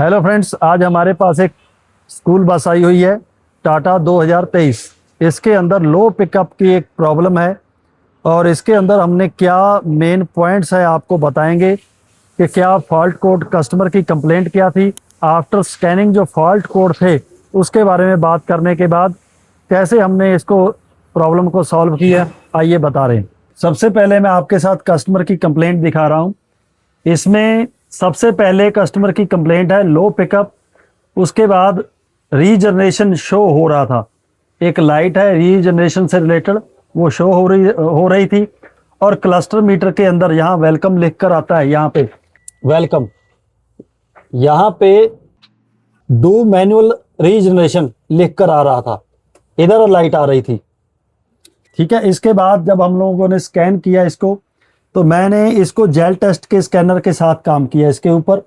Hello friends, आज हमारे पास एक स्कूल बस आई हुई है टाटा 2023। इसके अंदर लो पिकअप की एक प्रॉब्लम है और इसके अंदर हमने क्या मेन पॉइंट्स है आपको बताएंगे कि क्या फॉल्ट कोड, कस्टमर की कंप्लेंट क्या थी, आफ्टर स्कैनिंग जो फॉल्ट कोड थे उसके बारे में बात करने के बाद कैसे हमने इसको प्रॉब्लम को सॉल्व किया, आइए बता रहे हैं। सबसे पहले मैं आपके साथ कस्टमर की कंप्लेंट दिखा रहा हूँ। इसमें सबसे पहले कस्टमर की कंप्लेंट है लो पिकअप। उसके बाद रीजनरेशन शो हो रहा था, एक लाइट है रीजनरेशन से रिलेटेड, वो शो हो रही थी। और क्लस्टर मीटर के अंदर यहाँ वेलकम लिखकर आता है, यहाँ पे वेलकम, यहाँ पे डू मैनुअल रीजनरेशन लिखकर आ रहा था, इधर लाइट आ रही थी। ठीक है, इसके बाद जब हम लोगों ने स्कैन किया इसको, तो मैंने इसको जेल टेस्ट के स्कैनर के साथ काम किया इसके ऊपर।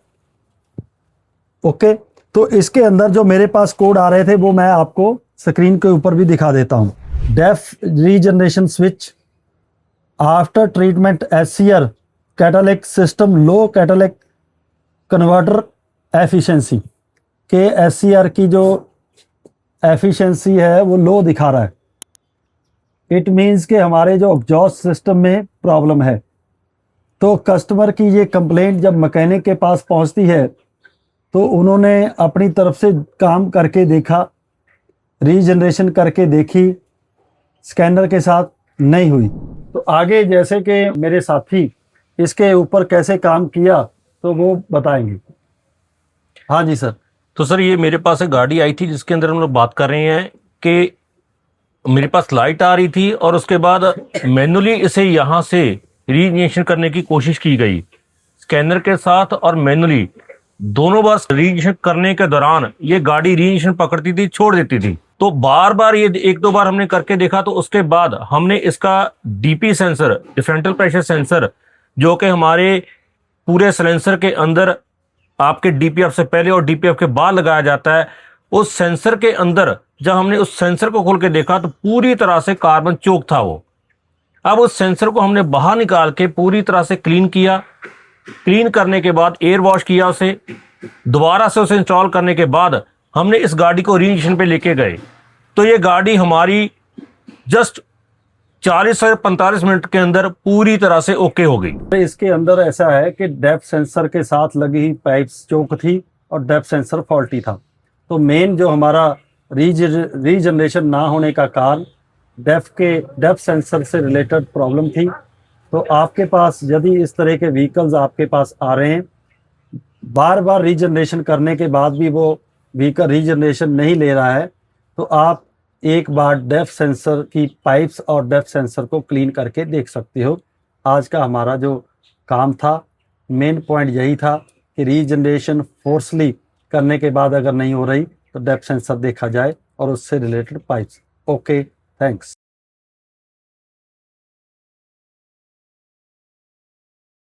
ओके, तो इसके अंदर जो मेरे पास कोड आ रहे थे वो मैं आपको स्क्रीन के ऊपर भी दिखा देता हूं। DEF regeneration switch after treatment SCR catalytic system low catalytic converter efficiency के एससीआर की जो एफिशिएंसी है वो लो दिखा रहा है। इट मीन्स कि हमारे जो एग्जॉस्ट सिस्टम में प्रॉब्लम है। तो कस्टमर की ये कंप्लेंट जब मैकेनिक के पास पहुंचती है तो उन्होंने अपनी तरफ से काम करके देखा, रीजनरेशन करके देखी, स्कैनर के साथ नहीं हुई। तो आगे जैसे कि मेरे साथी इसके ऊपर कैसे काम किया तो वो बताएंगे। हाँ जी सर। तो सर ये मेरे पास एक गाड़ी आई थी जिसके अंदर हम लोग बात कर रहे हैं कि मेरे पास लाइट आ रही थी और उसके बाद मैनुअली इसे यहाँ से रीइनिशिएशन करने की कोशिश की गई स्कैनर के साथ, और मैनुअली दोनों बार रीइनिशिएशन करने के दौरान ये गाड़ी रीइनिशिएशन पकड़ती थी, छोड़ देती थी। तो बार बार ये एक दो बार हमने करके देखा, तो उसके बाद हमने इसका DP sensor, differential pressure sensor, जो कि हमारे पूरे सिलेंसर के अंदर आपके डीपीएफ से पहले और डीपीएफ के बाद लगाया जाता है, उस सेंसर के अंदर जब हमने उस सेंसर को खोल के देखा तो पूरी तरह से कार्बन चोक था वो। अब उस सेंसर को हमने बाहर निकाल के पूरी तरह से क्लीन किया। क्लीन करने के बाद एयर वॉश किया उसे, दोबारा से उसे इंस्टॉल करने के बाद हमने इस गाड़ी को रीइनिशिएशन पे लेके गए। तो ये गाड़ी हमारी जस्ट 40 से 45 मिनट के अंदर पूरी तरह से ओके हो गई। इसके अंदर ऐसा है कि डेप्थ सेंसर के साथ लगी हुई पाइप्स चोक थी और डेप्थ सेंसर फॉल्टी था। तो मेन जो हमारा रीजनरेशन ना होने का कारण डेप्थ सेंसर से रिलेटेड प्रॉब्लम थी। तो आपके पास यदि इस तरह के व्हीकल्स आपके पास आ रहे हैं, बार बार रीजनरेशन करने के बाद भी वो व्हीकल रीजनरेशन नहीं ले रहा है, तो आप एक बार डेप्थ सेंसर की पाइप्स और डेप्थ सेंसर को क्लीन करके देख सकते हो। आज का हमारा जो काम था, मेन पॉइंट यही था कि रीजनरेशन फोर्सली करने के बाद अगर नहीं हो रही तो डेप्थ सेंसर देखा जाए और उससे रिलेटेड पाइप्स। Okay, thanks.